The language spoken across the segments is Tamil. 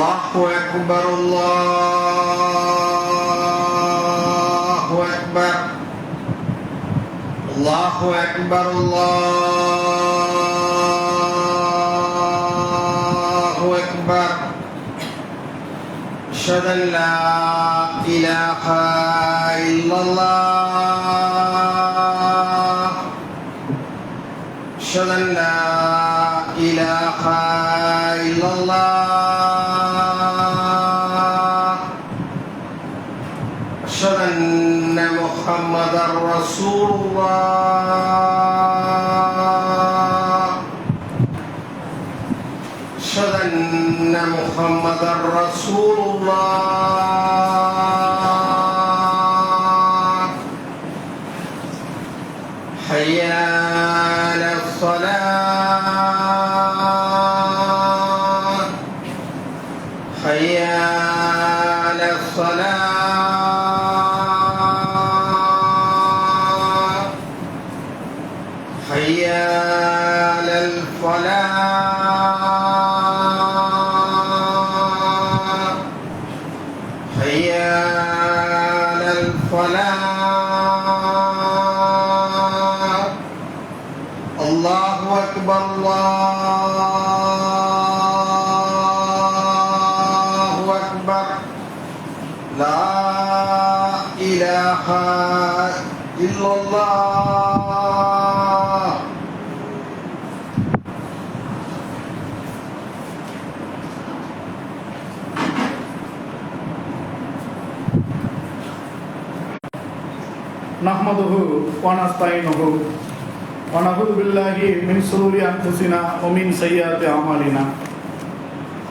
الله أكبر الله أكبر الله أكبر الله أكبر أشهد أن لا إله إلا الله أشهد أن لا إله إلا الله أشهد أن محمدا رسول الله أشهد أن محمدا رسول الله حي على الصلاة حي على الصلاة حي على الفلاح حي على الفلاح الله أكبر الله أكبر لا إله إلا الله. نحمده ونستعينه ونعوذ بالله من شرور أنفسنا ومن سيئات أعمالنا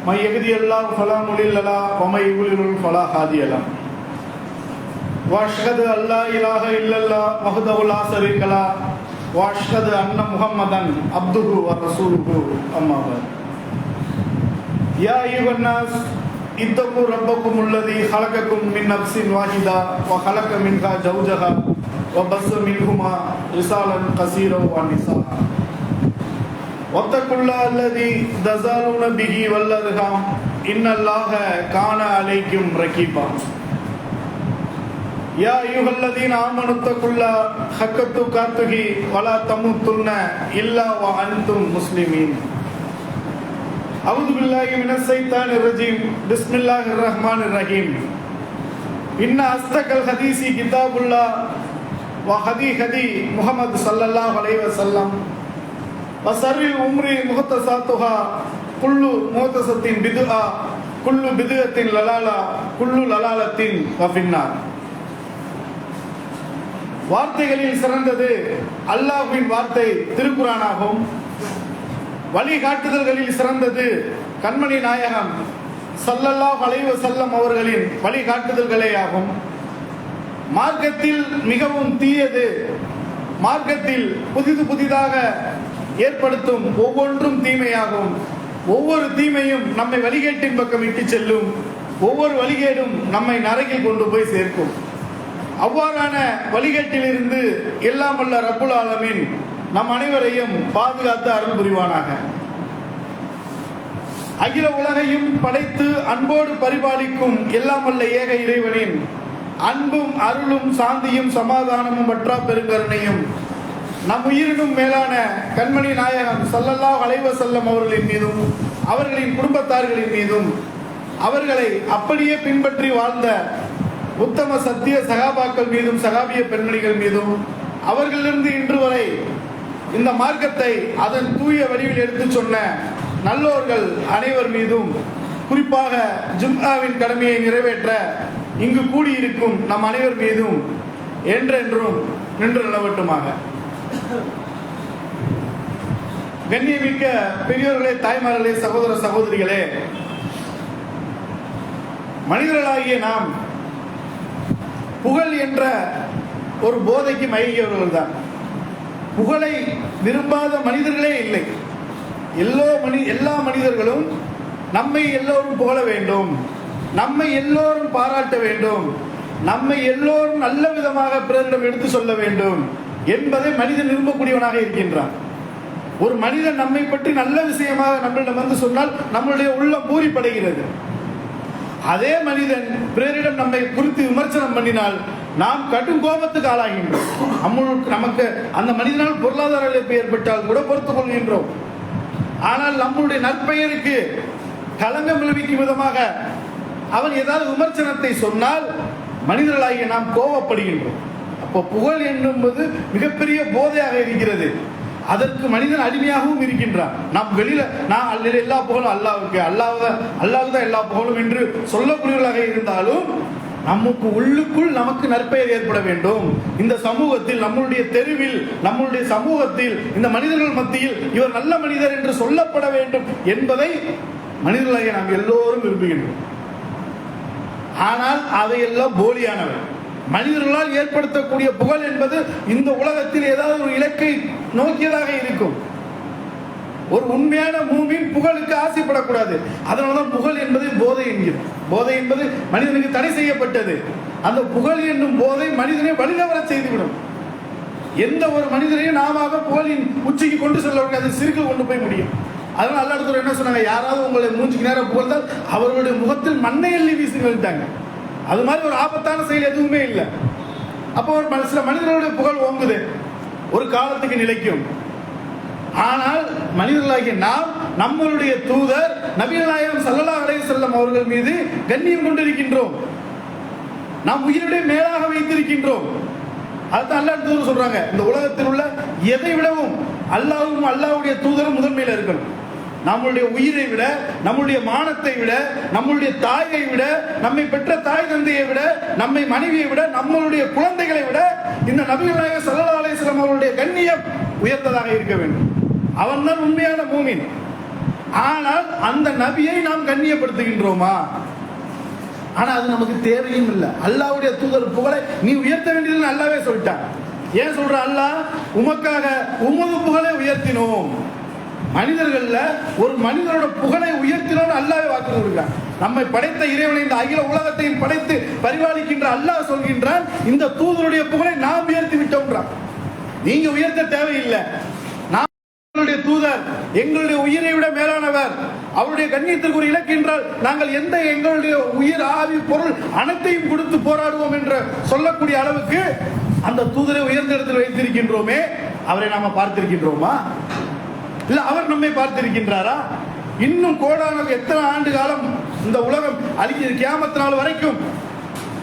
من يهده الله فلا مضل له ومن يضلل فلا هادي له وأشهد أن لا إله إلا الله وحده لا شريك له وأشهد أن محمدا عبده ورسوله أما بعد يا أيها الناس اتقوا ربكم الذي خلقكم من نفس واحدة وخلق منها زوجها وبث منهما رجالا كثيرا ونساء واتقوا الله الذي تساءلون به والأرحام إن الله كان عليكم رقيبا يا أيها الذين آمنوا اتقوا الله حق تقاته ولا تموتن إلا وأنتم مسلمين. أعوذ بالله من الشيطان الرجيم بسم الله الرحمن الرحيم. إن أصدق الحديث كتاب الله وهدي محمد صلى الله عليه وسلم وشر الأمور محدثاتها كل محدثة بدعة كل بدعة ضلالة كل ضلالة في النار. வார்த்தைகளில் சிறந்தது அல்லாஹ்வின் வார்த்தை திருக்குர்ஆனாகும். வழிகாட்டுதல்களில் சிறந்தது கண்மணி நாயகம் ஸல்லல்லாஹு அலைஹி வஸல்லம் அவர்களின் வழிகாட்டுதல்களே ஆகும். மார்க்கத்தில் மிகவும் தீயது மார்க்கத்தில் புதிதாக ஏற்படுத்தும் ஒவ்வொன்றும் தீமையாகும். ஒவ்வொரு தீமையும் நம்மை வழிகேட்டின் பக்கம் இட்டு செல்லும். ஒவ்வொரு வழிகேடும் நம்மை நரகில் கொண்டு போய் சேர்க்கும். அவ்வாறான வழிகேட்டிலிருந்து எல்லாம் வல்ல ரப்புல் ஆலமீன் நம் அனைவரையும் பாதுகாத்து அருள் புரிவானாக. அகில உலகையும் படைத்து அன்போடு பரிபாலிக்கும் எல்லாம் வல்ல ஏக இறைவனின் அன்பும் அருளும் சாந்தியும் சமாதானமும் வற்றா பெருங்கருணையும் நம் உயிரினும் மேலான கண்மணி நாயகம் ஸல்லல்லாஹு அலைஹி வஸல்லம் அவர்களின் மீதும் அவர்களின் குடும்பத்தார்களின் மீதும் அவர்களை அப்படியே பின்பற்றி வாழ்ந்த உத்தம சத்திய சகாபாக்கள் மீதும் சகாபிய பெண்மணிகள் மீதும் அவர்களிலிருந்து இன்று வரை இந்த மார்க்கத்தை அதன் தூய வடிவில் எடுத்து சொன்ன நல்லோர்கள் அனைவர் மீதும் குறிப்பாக ஜும்ஆவின் கடமையை நிறைவேற்ற இங்கு கூடியிருக்கும் நம் அனைவர் மீதும் என்றென்றும் நின்று நிலவட்டுமாக. கண்ணியமிக்க பெரியோர்களே, தாய்மார்களே, சகோதர சகோதரிகளே, மனிதர்களாகிய நாம் புகழ் என்ற ஒரு போதைக்கு மயங்கியவர்கள் தான். புகழை விரும்பாத மனிதர்களே இல்லை. எல்லா மனிதர்களும் நம்மை எல்லோரும் புகழ வேண்டும், நம்மை எல்லோரும் பாராட்ட வேண்டும், நம்மை எல்லோரும் நல்ல விதமாக பிறரிடம் எடுத்து சொல்ல வேண்டும் என்பதை மனிதன் விரும்பக்கூடியவனாக இருக்கின்றான். ஒரு மனிதன் நம்மை பற்றி நல்ல விஷயமாக நம்மளிடம் வந்து சொன்னால் நம்மளுடைய உள்ளம் பூரிப்படைகிறது. அதே மனிதன் பிறரிடம் நம்மை குறித்து விமர்சனம் பண்ணினால் நாம் கடும் கோபத்துக்கு ஆளாகின்றோம். நமக்கு அந்த மனிதனால் பொருளாதார இழப்பு ஏற்பட்டால் கூட பொறுத்துக் கொள்கின்றோம். ஆனால் நம்முடைய நற்பெயருக்கு களங்கம் விளைவிக்கும் விதமாக அவன் ஏதாவது விமர்சனத்தை சொன்னால் மனிதர்களாகிய நாம் கோபப்படுகின்றோம். அப்போ புகழ் என்பது மிகப்பெரிய போதையாக இருக்கிறது. அதற்கு மனிதன் அடிமையாகவும் இருக்கின்றான். நாம் வெளியில நான் எல்லா புகழும் அல்லாஹ்வுக்கு, அல்லாஹ் தான் எல்லா புகழும் என்று சொல்லக்கூடியவர்களாக இருந்தாலும் நமக்கு உள்ளுக்குள் நமக்கு நற்பெயர் ஏற்பட வேண்டும். இந்த சமூகத்தில், நம்மளுடைய தெருவில், நம்மளுடைய சமூகத்தில், இந்த மனிதர்கள் மத்தியில் இவர் நல்ல மனிதர் என்று சொல்லப்பட வேண்டும் என்பதை மனிதர்களாகிய நாம் எல்லோரும் விரும்புகின்றோம். ஆனால் அவையெல்லாம் போலியானவை. மனிதர்களால் ஏற்படுத்தக்கூடிய புகழ் என்பது இந்த உலகத்தில் ஏதாவது ஒரு இலக்கை நோக்கியதாக இருக்கும். ஒரு உண்மையான மூமின் புகழுக்கு ஆசைப்படக்கூடாது. அதனால்தான் புகழ் என்பது போதை என்கிறது. போதை என்பது மனிதனுக்கு தடை செய்யப்பட்டது. அந்த புகழ் என்னும் போதை மனிதனை வழிதவர செய்துவிடும். எந்த ஒரு மனிதனையும் நாம புகழின் உச்சிக்கு கொண்டு செல்ல முடியாது, சிறுக்கு கொண்டு போய் முடியும். அதனால அல்லாஹ் என்ன சொன்னாங்க, யாராவது உங்களை மூஞ்சிக்கு நேரம் புகழ்ந்தால் அவர்களுடைய முகத்தில் மண்ணை எள்ளி வீசுங்கள்ட்டாங்க. அது மாதிரி ஒரு ஆபத்தான செயல் எதுவுமே இல்லை. அப்போ ஒரு சில மனிதர்களுடைய புகழ் ஓங்குது, ஒரு காலத்துக்கு நிலைக்கும். ஆனால் மனிதர்களாகிய நாம் நம்மளுடைய தூதர் நபிகள் நாயகம் ஸல்லல்லாஹு அலைஹி வஸல்லம் அவர்கள் மீது கண்ணியம் கொண்டிருக்கின்றோம். நாம் உயிரிட மேலாக வைத்திருக்கின்றோம். அதுதான் அல்லாஹ் தூதர் சொல்றாங்க, இந்த உலகத்தில் உள்ள எதை விடவும் அல்லாஹ்வும் அல்லாஹ்வுடைய தூதரும் முதன்மையில இருக்கணும். நம்மளுடைய உயிரை விட, நம்முடைய மானத்தை விட, நம்மளுடைய தாயை விட, நம்மை பெற்ற தாய் தந்தையை விட, நம்மை மனைவியை விட, நம்மளுடைய குழந்தைகளை விட இந்த நபிகள் நாயகம் ஸல்லல்லாஹு அலைஹி வஸல்லம் அவருடைய கண்ணியம் உயர்ந்ததாக இருக்க வேண்டும். அவன் தான் உண்மையான மூமின். ஆனால் அந்த நபியை நாம் கண்ணியப்படுத்துகின்றோமா? ஆனா அது நமக்கு தேவையும் இல்லை. அல்லாஹ்வுடைய தூதர் புகழை நீ உயர்த்த வேண்டியதுன்னு அல்லாஹ்வே சொல்லிட்டான். ஏன் சொல்ற? அல்லாஹ் உமக்காக உமது புகழை உயர்த்தினோம். மனிதர்கள்ல ஒரு மனிதனோட புகழை உயர்த்தினோம் அல்லாஹ்வே வாக்கு கொடுக்கிறான். நம்மை படைத்த இறைவனை, இந்த அகில உலகத்தையும் படைத்து பரிபாலிக்கின்ற அல்லாஹ் சொல்கின்றான், இந்த தூதருடைய புகழை நாம் உயர்த்தி விட்டோம்ன்றான். நீங்க உயர்த்த தேவையில்லை. எங்களுடைய தூதர் எங்களுடைய உயிரை விட மேலானவர், அவருடைய கண்ணியத்திற்கு ஒரு இலக்கு என்றால் நாங்கள் எங்களுடைய உயிர், ஆவி, பொருள் அனைத்தையும் கொடுத்து போராடுவோம் என்று சொல்லக்கூடிய அளவுக்கு அந்த தூதரை உயர்ந்த இடத்தில் வைத்திருக்கின்றோமே. அவரை நாம பார்த்திருக்கின்றோமா? இல்ல அவர் நம்மை பார்த்திருக்கின்றாரா? இன்னும் கோடான எத்தனை ஆண்டு காலம் இந்த உலகம் அழிக்கிற கியாமத் நாள் வரைக்கும்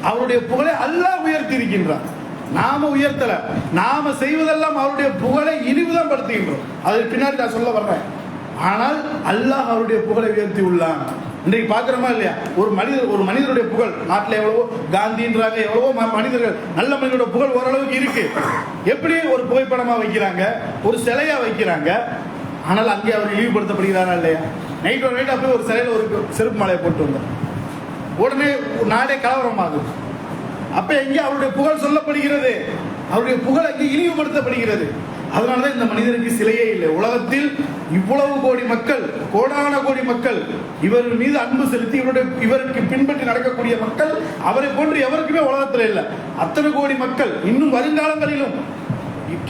அவருடைய புகழை அல்லாஹ் உயர்த்தி இருக்கின்றார். நாம உயர்த்தல. நாம செய்வதெல்லாம் அவருடைய புகழை இழிவுதான் படுத்துகின்றோம். அதற்கு பின்னாடி நான் சொல்ல வர்றேன். ஆனால் அல்லாஹ் அவருடைய புகழை உயர்த்தி உள்ளான். இன்றைக்கு பாக்குறோமா இல்லையா? ஒரு மனிதருடைய புகழ் நாட்டில் எவ்வளவோ காந்தின்றாங்க, எவ்வளவோ மனிதர்கள், நல்ல மனிதனுடைய புகழ் ஓரளவுக்கு இருக்கு. எப்படி ஒரு புகைப்படமா வைக்கிறாங்க, ஒரு சிலையா வைக்கிறாங்க. ஆனால் அங்கே அவர் இழிவுபடுத்தப்படுகிறாரா இல்லையா? நைட் அப்படியே ஒரு சிலையில ஒரு செருப்பு மாலையை போட்டு வந்தார், உடனே நாடே கலவரமாகுது. அப்ப எங்கே அவருடைய புகழ் சொல்லப்படுகிறது? அவருடைய புகழ் அங்கே இழிவுபடுத்தப்படுகிறது. அதனாலதான் இந்த மனிதனுக்கு சிலையே இல்லை. உலகத்தில் இவ்வளவு கோடி மக்கள், கோடான கோடி மக்கள் இவர் மீது அன்பு செலுத்தி இவருக்கு பின்பற்றி நடக்கக்கூடிய மக்கள் அவரை போன்று எவருக்குமே உலகத்தில் இல்லை. அத்தனை கோடி மக்கள் இன்னும் வருங்காலங்களிலும்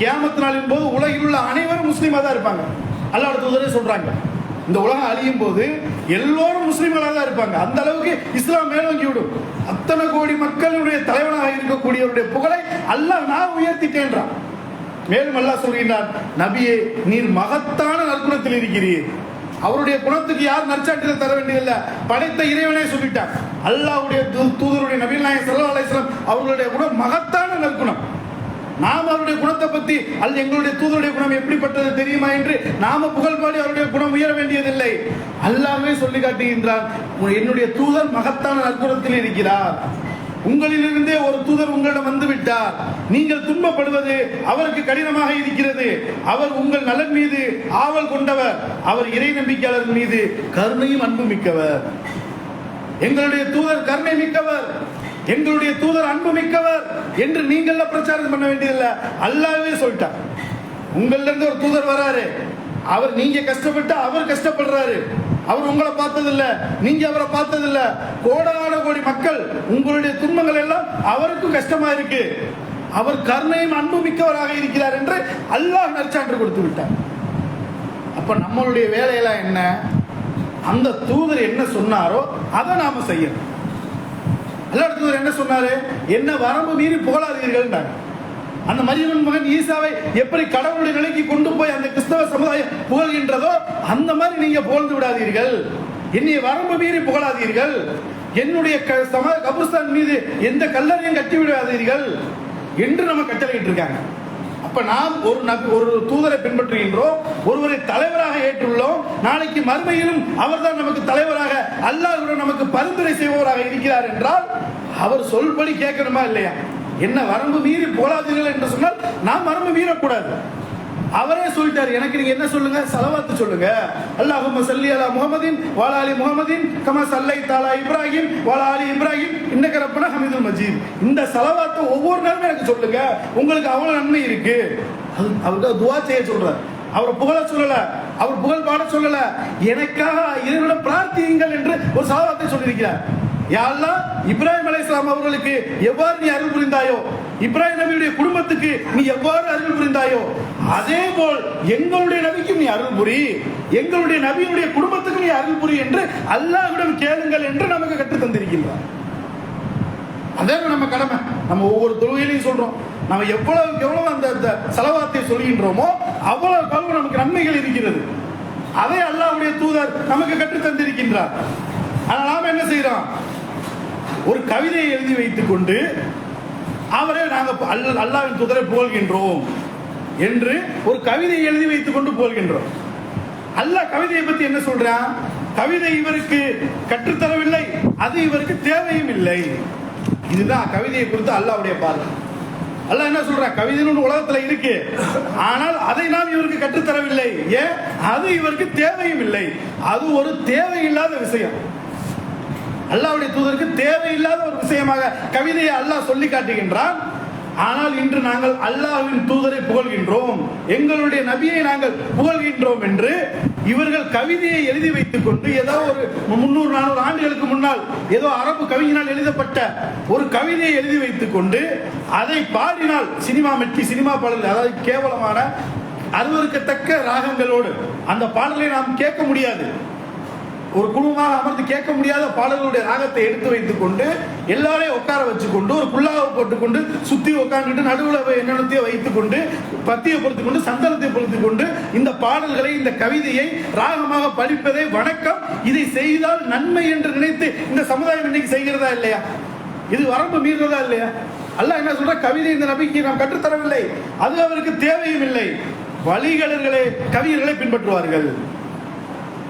கியாமத் நாளின் போது உலகில் உள்ள அனைவரும் முஸ்லீமா தான் இருப்பாங்க. அல்லாஹ் தூதரே சொல்றாங்க, இந்த உலகம் அழியும் போது எல்லோரும் முஸ்லிம்களாக தான் இருப்பாங்க. அந்த அளவுக்கு இஸ்லாம் மேலோங்கி விடும். அத்தனை கோடி மக்களுடைய தலைவனாக இருக்கக்கூடியவருடைய புகழை அல்லாஹ் நான் உயர்த்திட்டேன்றான். மேலும் அல்லாஹ் சொல்கின்றான், நபியே நீர் மகத்தான நற்குணத்தில் இருக்கிறீர். அவருடைய குணத்துக்கு யார் நற்சான்றிதழ் தர வேண்டியதில்லை, படைத்த இறைவனே சொல்லிட்டார். அல்லாஹ்வுடைய தூதருடைய நபிகள் நாயகம் ஸல்லல்லாஹு அலைஹி வஸல்லம் அவர்களுடைய குணம் மகத்தான நற்குணம். நாம் அவருடைய குணத்தை பத்தி எங்களுடைய தூதருடைய குணம் எப்படிப்பட்டது தெரியுமா என்று நாம புகழ்பாடி அவருடைய குணம் உயர வேண்டியதில்லை. அல்லாஹ்வே சொல்லி காட்டுகின்றான், என்னுடைய தூதர் மகத்தான நற்குணத்தில் இருக்கிறார். உங்களிலிருந்தே ஒரு தூதர் உங்களிடம் வந்து விட்டார். நீங்கள் துன்பப்படுவது அவருக்கு கடினமாக இருக்கிறது. அவர் உங்கள் நலன் மீது ஆவல் கொண்டவர். அவர் இறை நம்பிக்கையாளர் மீது கருணையும் அன்பு மிக்கவர். எங்களுடைய தூதர் கருணை மிக்கவர், எங்களுடைய தூதர் அன்பு மிக்கவர் என்று நீங்கள் பிரச்சாரம் பண்ண வேண்டியதில்லை. அல்லாஹ்வே சொல்லிட்டார். உங்கள்ல இருந்து ஒரு தூதர் வராரு, அவர் நீங்க கஷ்டப்பட்டு அவர் கஷ்டப்படுறாரு. அவர் உங்களை பார்த்ததில்ல, நீங்க அவரை பார்த்ததில்ல. கோடான கோடி மக்கள் உங்களுடைய துன்பங்கள் எல்லாம் அவருக்கும் கஷ்டமா இருக்கு. அவர் கருணையும் அன்பு மிக்கவராக இருக்கிறார் என்று அல்லாஹ் நற்சான்று கொடுத்து விட்டார். அப்ப நம்மளுடைய வேலையெல்லாம் என்ன? அந்த தூதர் என்ன சொன்னாரோ அதை நாம செய்யணும். அல்லாஹ்வுடைய தூதர் என்ன சொன்னாரு? என்ன வரம்பு மீறி புகழாதீர்கள். அந்த மரியமின் மகன் ஈசாவை எப்படி கடவுளுடைய நிலைக்கு கொண்டு போய் அந்த கிறிஸ்தவ சமுதாயம் புகழ்கின்றதோ அந்த மாதிரி நீங்க புகழ்ந்து விடாதீர்கள். என்னை வரம்பு மீறி புகழாதீர்கள். என்னுடைய கபுஸ்தான் மீது எந்த கல்லறையும் கட்டி விடாதீர்கள் என்று நம்ம கட்டளையிட்டு இருக்காங்க. அப்ப நாம் ஒரு தூதரை பின்பற்றுகின்றோம், ஒருவரை தலைவராக ஏற்றுள்ளோம். நாளைக்கு மறுமையிலும் அவர்தான் நமக்கு தலைவராக, அல்லாஹ் நமக்கு பரிந்துரை செய்பவராக இருக்கிறார் என்றால் அவர் சொல்படி கேட்கணுமா இல்லையா? என்ன வரம்பு மீறி போலாதீர்கள் என்று சொன்னால் நாம் வரம்பு மீறக்கூடாது. அவரே சொல்லிட்டாரு, எனக்கு நீங்க என்ன சொல்லுங்க? ஸலவாத்து சொல்லுங்க. அல்லாஹும்ம ஸல்லி அலா முஹம்மதின் வ அலா ஆலி முஹம்மதின் கமா ஸல்லைத அலா இப்ராஹிம் வ அலா ஆலி இப்ராஹிம் இன்னக ரப்பனா ஹமீதுல் மஜீத். இந்த ஸலவாத்தை ஒவ்வொரு நேரமும் எனக்கு சொல்லுங்க, உங்களுக்கு அவ்வளவு நன்மை இருக்கு. அவருக்கு துஆ செய்ய சொல்றார். அவர் புகழ சொல்லல, அவர் புகழ் பாட சொல்லல, எனக்காக இறைவனிடம் பிரார்த்தியுங்கள் என்று ஒரு ஸலவாத்தை சொல்லியிருக்கிறார். யா அல்லாஹ், இப்ராஹிம் அலைஹிஸ்ஸலாம் அவர்களுக்கு எவ்வாறு நீ அருள் புரிந்தாயோ, இப்ராஹிம் நபியுடைய குடும்பத்துக்கு நீ எவ்வாறு அருள் புரிந்தாயோ, அதே போல் எங்களுடைய நபிக்கும் நீ அருள் புரி, எங்களுடைய நபியுடைய குடும்பத்துக்கு நீ அருள் புரி என்று அல்லாஹ்விடம் கேளுங்கள் என்று நமக்கு கற்றுத் தந்திருக்கின்றார். அதே நம்ம கடமை. நம்ம ஒவ்வொரு தொழுகையிலையும் சொல்றோம், நம்ம எவ்வளவு அந்த ஸலவாத்தை சொல்கின்றோமோ அவ்வளவு நமக்கு நன்மைகள் இருக்கிறது. அதே அல்லாஹ்வுடைய தூதர் நமக்கு கற்றுத் தந்திருக்கின்றார். ஆனால் நாம என்ன செய்யறோம்? ஒரு கவிதையை எழுதி வைத்துக் கொண்டு அவரே நாங்கள் அல்லாஹ்வின் தூதரை புகழ்கின்றோம் என்று ஒரு கவிதையை எழுதி வைத்துக் கொண்டு புகழ்கின்றோம். அல்லாஹ் கவிதையை பத்தி என்ன சொல்றான்? கவிதை இவருக்கு கற்றுத்தரவில்லை, அது இவருக்கு தேவையும் இல்லை. இதுதான் கவிதையை குறித்து அல்லாஹ்வுடைய பார்வை. அல்லாஹ் என்ன சொல்ற? கவிதைன்னு உலகத்துல இருக்கு, ஆனால் அதை நாம் இவருக்கு கற்றுத்தரவில்லை. ஏன்? அது இவருக்கு தேவையும் இல்லை. அது ஒரு தேவையில்லாத விஷயம். அல்லாஹ்வுடைய தூதருக்கு தேவையில்லாத ஒரு விஷயமாக கவிதையை அல்லாஹ் சொல்லி காட்டுகின்றான். ஆனால் இன்று நாங்கள் அல்லாஹ்வின் தூதரை புகழ்கின்றோம், எங்களுடைய நபியை நாங்கள் புகழ்கின்றோம் என்று இவர்கள் கவிதையை எழுதி வைத்துக் கொண்டு, ஏதோ ஒரு 300-400 ஆண்டுகளுக்கு முன்னால் ஏதோ அரபு கவிஞனால் எழுதப்பட்ட ஒரு கவிதையை எழுதி வைத்துக் கொண்டு அதை பாடினால் சினிமா பாடல்கள், அதாவது கேவலமான அருவருக்கத்தக்க ராகங்களோடு அந்த பாடலை நாம் கேட்க முடியாது. ஒரு குழுவாக அமர்ந்து கேட்க முடியாத பாடல்களுடைய ராகத்தை எடுத்து வைத்துக் கொண்டு எல்லாரையும் உட்கார வச்சுக்கொண்டு ஒரு புல்லாவை போட்டுக்கொண்டு சுத்தி உட்கார்ந்துட்டு நடுவில் என்னென்னத்தையோ வைத்துக் கொண்டு பத்தியை பொறுத்துக் கொண்டு சந்தனத்தை பொறுத்துக் கொண்டு இந்த பாடல்களை, இந்த கவிதையை ராகமாக படிப்பதை வணக்கம், இதை செய்தால் நன்மை என்று நினைத்து இந்த சமுதாயம் இன்னைக்கு செய்கிறதா இல்லையா? இது வரம்பு மீறுறதா இல்லையா? அல்லாஹ் என்ன சொல்ற? கவிதை இந்த நபிக்கு நாம் கற்றுத்தரவில்லை, அது அவருக்கு தேவையும் இல்லை. வழிகளர்களே கவிஞர்களை பின்பற்றுவார்கள்.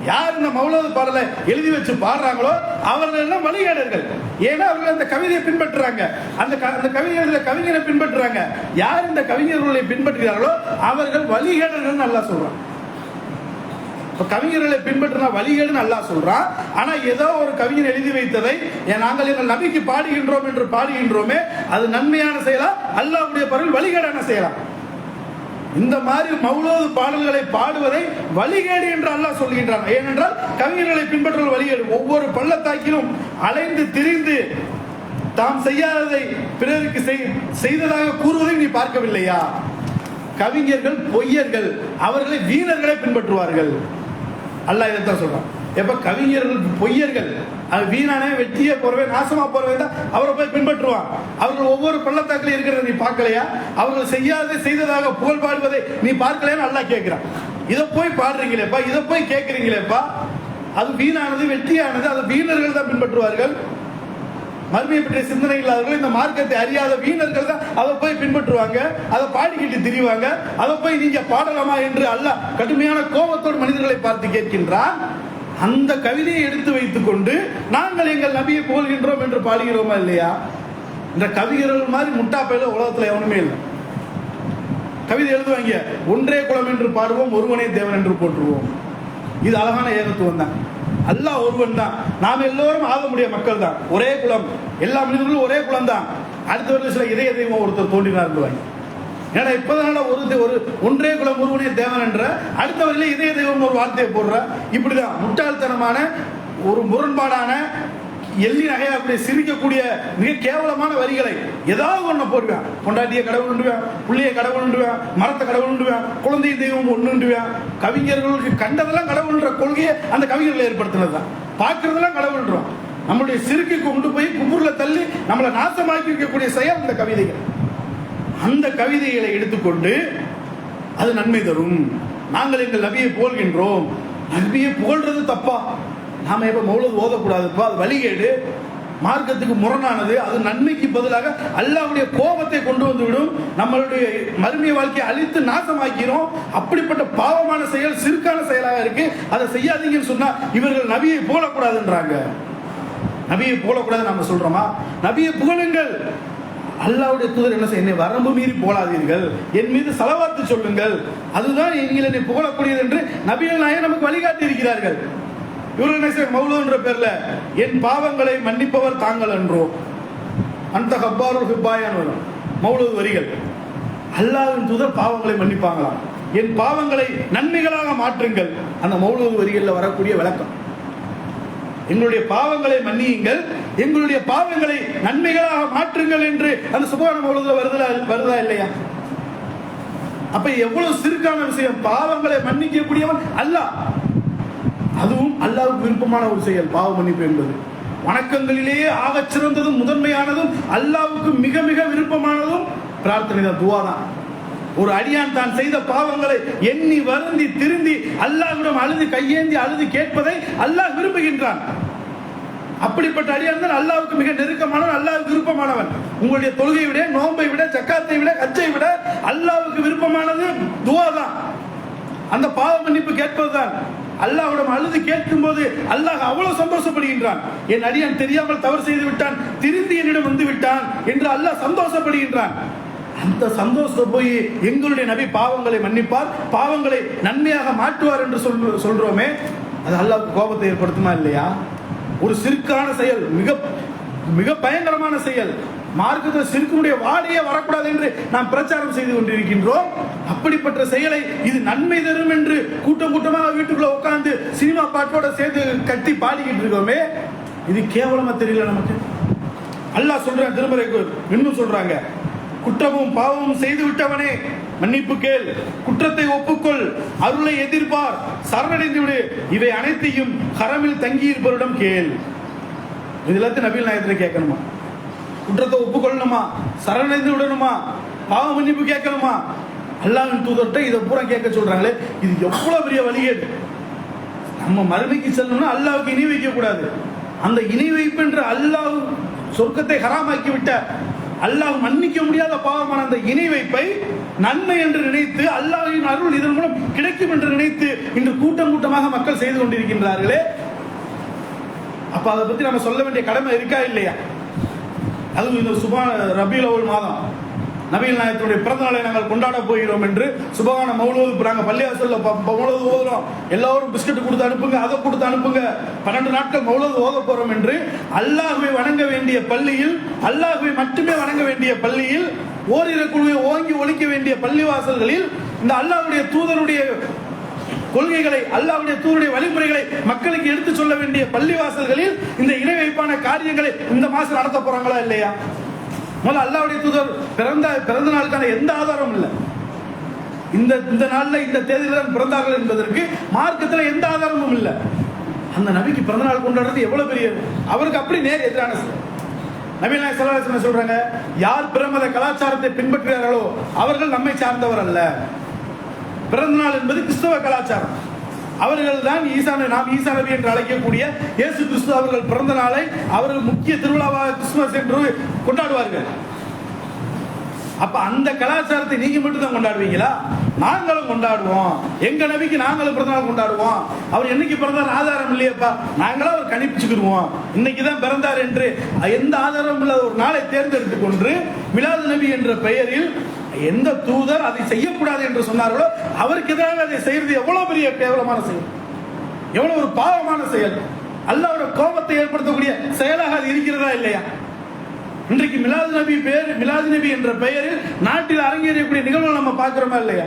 யார் இந்த மௌலூத் பாடலை எழுதி வச்சு பாடுறாங்களோ அவர்கள் எல்லாம் வழிகாடர்கள். ஏன்னா அவர்கள் அந்த கவிதையை பின்பற்றுறாங்க, அந்த கவிஞரை பின்பற்றுறாங்க. யார் இந்த கவிஞர்களை பின்பற்றுகிறார்களோ அவர்கள் வழிகாடர்கள் நல்லா சொல்றான். கவிஞர்களை பின்பற்றினா வழிகேடுன்னு அல்லாஹ் சொல்றான். ஆனா ஏதோ ஒரு கவிஞர் எழுதி வைத்ததை நாங்கள் எங்கள் நபிக்கு பாடுகின்றோம் என்று பாடுகின்றோமே, அது நன்மையான செயலா? அல்லாஹ்வுடைய பார்வையில் வழிகேடான செயலா? இந்த மாதிரி மௌலூத் பாடல்களை பாடுவதை வழிகேடு என்று அல்லாஹ் சொல்கின்றான். ஏனென்றால் கவிஞர்களை பின்பற்றுவது வழிகேடு. ஒவ்வொரு பள்ளத்தாக்கிலும் அலைந்து திரிந்து தாம் செய்யாததை பிறருக்கு செய்ததாக கூறுவதை நீ பார்க்கவில்லையா? கவிஞர்கள் பொய்யர்கள், அவர்களை வீணர்களை பின்பற்றுவார்கள். அல்லாஹ் இதைத்தான் சொல்றான். எப்ப கவிஞர்கள் பொய்யர்கள், அது வீணானே வெற்றியே போறவே நாசமா போறவே தான் அவரை போய் பின்பற்றுவான். அவர்கள் ஒவ்வொரு பள்ளத்தாக்கிலும் இருக்கிறத நீ பார்க்கலையா? அவர்கள் செய்யாததை செய்ததாக புகழ் பாடுவதை நீ பார்க்கலையான்னு அல்லாஹ் கேட்கிறான். இதை போய் பாடுறீங்களேப்பா, இதை போய் கேட்கிறீங்களேப்பா, அது வீணானது வெற்றியானது, அது வீணர்கள் தான் பின்பற்றுவார்கள். மறுமையை பற்றிய சிந்தனை இல்லாதவர்கள், இந்த மார்க்கத்தை அறியாத வீணர்கள் தான் அதை போய் பின்பற்றுவாங்க, அதை பாடிக்கிட்டு திரிவாங்க. அதை போய் நீங்க பாடலாமா என்று அல்லாஹ் கடுமையான கோபத்தோடு மனிதர்களை பார்த்து கேட்கின்றான். அந்த கவிதையை எடுத்து வைத்துக் கொண்டு நாங்கள் எங்கள் நபியை புகழ்கின்றோம் என்று பாடுகிறோமா இல்லையா? இந்த கவிஞர்கள் மாதிரி முட்டா பையில உலகத்துல எவனுமே இல்லை. கவிதை எழுதுவாங்க, ஒன்றே குலம் என்று பாடுவோம், ஒருவனே தேவன் என்று போற்றுவோம். இது அழகான ஏகத்துவம் தான். அல்லாஹ் ஒருவன் தான், நாம் எல்லோரும் ஆகமுடைய மக்கள் தான், ஒரே குலம், எல்லா மனிதர்களும் ஒரே குலம் தான். அடுத்த வருஷத்துல இதய தெய்வம் ஒருத்தர் தோன்றினார். ஏன்னா இப்பதான் ஒரு ஒன்றே குலம் ஒருவனே தேவன் என்ற அடுத்த வரையில இதய தெய்வம் ஒரு வார்த்தையை போடுற. இப்படிதான் முட்டாள்தனமான ஒரு முரண்பாடான எள்ளி நகையாக்கூடிய சிரிக்கக்கூடிய மிக கேவலமான வரிகளை ஏதாவது ஒண்ணு போடுவேன். கொண்டாட்டிய கடவுள் உண்டுவேன், புள்ளிய கடவுள் உண்டுவேன், மரத்தை கடவுள் உண்டுவேன், குழந்தை தெய்வம் ஒண்ணுண்டுவேன். கவிஞர்களுக்கு கண்டதெல்லாம் கடவுள்ன்ற கொள்கையை அந்த கவிஞர்களை ஏற்படுத்தினதுதான். பார்க்கறதெல்லாம் கடவுள்ன்றோம். நம்மளுடைய சிறுக்கு கொண்டு போய் குபுர்ல தள்ளி நம்மளை நாசமாக்கி இருக்கக்கூடிய செயல் இந்த கவிதைகள். அந்த கவிதைகளை எடுத்துக்கொண்டு அது நன்மை தரும், நாங்கள் எங்கள் நபியை புகழ்கின்றோம். நபியை புகழ்றது தப்பா? நாம எப்ப மௌலூத் ஓதக்கூடாதுப்பா, அது வழிகேடு, மார்க்கத்துக்கு முரணானது, அது நன்மைக்கு பதிலாக அல்லாஹ்வுடைய கோபத்தை கொண்டு வந்து விடும், நம்மளுடைய மறுமைய வாழ்க்கையை அழித்து நாசமாக்கிறோம். அப்படிப்பட்ட பாவமான செயல், சிறுக்கான செயலாக இருக்கு. அதை செய்யாதீங்கன்னு சொன்னா இவர்கள் நபியை புகழக்கூடாதுன்றாங்க. நபியை புகழக்கூடாது நாம சொல்றோமா? நபியை புகழுங்கள். அல்லாஹ்வுடைய தூதர் என்ன செய்ய, வரம்பு மீறி போலாதீர்கள், என் மீது ஸலவாத்து சொல்லுங்கள், அதுதான் என்னை புகழக்கூடியது என்று நபிகள் நாயகம் நமக்கு வழிகாட்டி இருக்கிறார்கள். இவர்கள் என்ன செய்ய, மௌலூத் என்ற பேர்ல என் பாவங்களை மன்னிப்பவர் தாங்கள் என்றோ அந்த ஹப்பாருல் ஹிப்பாயான் வரும் மௌலூத் வரிகள். அல்லாஹ்வின் தூதர் பாவங்களை மன்னிப்பாங்களாம், என் பாவங்களை நன்மைகளாக மாற்றுங்கள். அந்த மௌலூத் வரிகளில் வரக்கூடிய விளக்கம், எங்களுடைய பாவங்களை மன்னியுங்கள், எங்களுடைய பாவங்களை நன்மைகளாக மாற்றுங்கள் என்று அந்த சுப்ஹான மௌலூத்ல வருதா இல்லையா? அப்ப எவ்வளவு சிறுக்கான விஷயம். பாவங்களை மன்னிக்கக்கூடியவன் அல்லாஹ். அதுவும் அல்லாஹ்வுக்கு விருப்பமான ஒரு செயல் பாவ மன்னிப்பு என்பது. வணக்கங்களிலேயே ஆகச் சிறந்ததும் முதன்மையானதும் அல்லாஹ்வுக்கு மிக மிக விருப்பமானதும் பிரார்த்தனை தான், துஆ தான். ஒரு அடியான் தான் செய்த பாவங்களை எண்ணி வருந்தி திருந்தி அல்லாஹ்விடம் அழுது கையேந்தி அழுது கேட்பதை அல்லாஹ் விரும்புகின்றான். அப்படிப்பட்ட அடியான் தான் அல்லாஹ்வுக்கு மிக நெருக்கமானவன், அல்லாஹ்வுக்கு விருப்பமானவன். உங்களுடைய தொழுகை விட, நோன்பை விட, ஜக்காத்தை விட, ஹஜ்ஜை விட அல்லாஹ்வுக்கு விருப்பமானது துஆ தான், அந்த பாவ மன்னிப்பு கேட்பதுதான். அல்லாஹ்விடம் அழுது கேட்கும் போது அல்லாஹ் அவ்வளவு சந்தோஷப்படுகின்றான். என் அடியான் தெரியாமல் தவறு செய்து விட்டான், திருந்தி என்னிடம் வந்து விட்டான் என்று அல்லாஹ் சந்தோஷப்படுகின்றான். அந்த சந்தோஷத்தை போய் எங்களுடைய நபி பாவங்களை மன்னிப்பார், பாவங்களை நன்மையாக மாற்றுவார் என்று சொல்றோமே, அது அல்லாஹ்வுக்கு கோபத்தை ஏற்படுத்துமா இல்லையா? ஒரு சிறுக்கான செயல், மிக மிக பயங்கரமான செயல். மார்க்கத்தில் சிறுக்குடைய வாடையே வரக்கூடாது என்று நாம் பிரச்சாரம் செய்து கொண்டிருக்கின்றோம். அப்படிப்பட்ட செயலை இது நன்மை தரும் என்று கூட்டம் கூட்டமாக வீட்டுக்குள்ள உட்கார்ந்து சினிமா பாட்டோட சேர்ந்து கட்டி பாடிக்கிட்டு இருக்கோமே, இது கேவலமா தெரியல நமக்கு? அல்லாஹ் சொல்றான் திருமறைக்கு, இன்னும் சொல்றாங்க, குற்றமும் பாவமும் செய்து விட்டவனே மன்னிப்பு கேள், குற்றத்தை ஒப்புக்கொள், அருளை எதிர்பார், சரணடைந்து விடு, இவை அனைத்தையும் ஹரமில் தங்கி இருப்பவரிடம் கேள். இதெல்லாத்தையும் நபிகள் நாயகத்தில் கேட்கணுமா? குற்றத்தை ஒப்புக்கொள்ளணுமா, சரணடைந்து விடணுமா, பாவ மன்னிப்பு கேட்கணுமா? அல்லாஹ்வின் தூதர்கிட்ட இதை பூரா கேட்க சொல்றாங்களே, இது எவ்வளவு பெரிய வழிகேடு. நம்ம மறுமைக்கு செல்லணும்னா அல்லாஹ்வுக்கு இணை வைக்க கூடாது. அந்த இணை வைப்பு என்று அல்லாஹ் சொர்க்கத்தை ஹராமாக்கி விட்ட, அல்லாஹ் மன்னிக்க முடியாத பாவமான அந்த இணை வைப்பை நன்மை என்று நினைத்து அல்லாஹ்வின் அருள் இதன் மூலம் கிடைக்கும் என்று நினைத்து இன்று கூட்டம் கூட்டமாக மக்கள் செய்து கொண்டிருக்கின்றார்களே, அப்ப அதை பத்தி நம்ம சொல்ல வேண்டிய கடமை இருக்கா இல்லையா? அதுவும் இந்த சுபான ரபியுல் அவ்வல் மாதம் நபிகள் நாயகத்துடைய பிறந்த நாளை நாங்கள் கொண்டாட போகிறோம் என்று சுபஹான மௌலூத் நாங்கள் பள்ளிவாசல்ல மௌலூத் ஓதுறோம், எல்லாரும் பிஸ்கட் கொடுத்து அனுப்புங்க, அதை கொடுத்து அனுப்புங்க, 12 நாட்கள் மௌலூத் ஓத போறோம் என்று அல்லாஹ்வை வணங்க வேண்டிய பள்ளியில், அல்லாஹ்வை மட்டுமே வணங்க வேண்டிய பள்ளியில், ஓரிரு குழுவை ஓங்கி ஒலிக்க வேண்டிய பள்ளிவாசல்களில் இந்த அல்லாஹ்வுடைய தூதருடைய கொள்கைகளை, அல்லாஹ்வுடைய தூதருடைய வழிமுறைகளை மக்களுக்கு எடுத்து சொல்ல வேண்டிய பள்ளிவாசல்களில் இந்த இணை வைப்பான காரியங்களை இந்த மாசம் நடத்த போறாங்களா இல்லையா? முதல்ல அல்லாஹ்வுடைய தூதர் பிறந்த நாளுக்கான எந்த ஆதாரமும் இல்லை. இந்த நாள்ல இந்த தேதியில பிறந்தார்கள் என்பதற்கு மார்க்கத்தில் எந்த ஆதாரமும் இல்லை. அந்த நபிக்கு பிறந்த நாள் கொண்டாடுறது எவ்வளவு பெரிய, அவருக்கு அப்படி நேர் எதிரான நபிகள் நாயகம் ஸல்லல்லாஹு அலைஹி வஸல்லம் சொல்றாங்க, யார் பிரமத கலாச்சாரத்தை பின்பற்றுகிறார்களோ அவர்கள் நம்மை சார்ந்தவர் அல்ல. பிறந்த நாள் என்பது கிறிஸ்தவ கலாச்சாரம். அவர்கள் தான் நாம் ஈசா நபி என்று அழைக்கக்கூடிய இயேசு கிறிஸ்து அவர்கள் பிறந்த நாளை அவர்கள் முக்கிய திருவிழாவாக கிறிஸ்துமஸ் என்று கொண்டாடுவார்கள். அப்ப அந்த கலாச்சாரத்தை நீங்க மட்டும் தான் கொண்டாடுவீங்களா? நாங்களும் கொண்டாடுவோம், எங்க நபிக்கு நாங்களும் பிறந்தநாள் கொண்டாடுவோம். அவர் என்னைக்கு பிறந்தார் ஆதாரம் இல்லையப்பா, நாங்களும் அவர் கணிப்பிச்சுக்கிடுவோம், இன்னைக்குதான் பிறந்தார் என்று எந்த ஆதாரமும் இல்லாத ஒரு நாளை தேர்ந்தெடுத்துக் கொண்டு மிலாது நபி என்ற பெயரில் எந்த தூதர் அதை செய்யக்கூடாது என்று சொன்னார்களோ அவருக்கு எதிராக அதை செய்யறது எவ்வளவு பெரிய கேவலமான செயல், எவ்வளவு ஒரு பாவமான செயல், அல்லாஹ்வுடைய கோபத்தை ஏற்படுத்தக்கூடிய செயலாக அது இருக்கிறதா இல்லையா? இன்றைக்கு மிலாது நபி என்ற பெயரில் நாட்டில் அரங்கேறக்கூடிய நிகழ்வுகள் நம்ம பார்க்கிறோமா இல்லையா?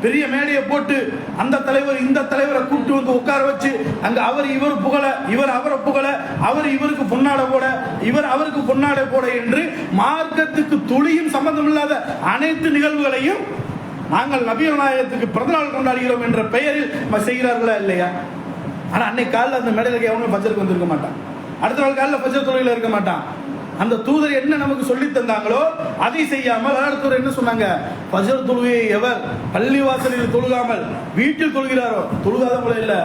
பெரிய மேடையை போட்டு அந்த தலைவர் இந்த தலைவரை கூப்பிட்டு வந்து உட்கார வச்சு அங்க இவர் புகழ, இவர் அவரை புகழ, அவர் இவருக்கு பொன்னாடை போட, இவர் அவருக்கு பொன்னாடை போட என்று மார்க்கத்துக்கு துளியும் சம்பந்தம் இல்லாத அனைத்து நிகழ்வுகளையும் நாங்கள் நபிகள் நாயகத்துக்கு பிறந்தநாள் கொண்டாடுகிறோம் என்ற பெயரில் செய்கிறார்களா இல்லையா? ஆனா அன்னைக்கு காலையில் அந்த மேடையில எவனும் பஜருக்கு வந்திருக்க மாட்டான். அடுத்த நாள் காலையில் ஃபஜ்ர் தொழுகையில் இருக்க மாட்டான். அந்த தூதர் என்ன நமக்கு சொல்லி தந்தாங்களோ அதை செய்யாமல் அடுத்தவர் என்ன சொன்னாங்க, ஃபஜ்ர் தொழுகையை எவர் பள்ளிவாசலில் தொழுகாமல் வீட்டில் தொழுகிறாரோ, தொழுகாதவங்கள இல்ல,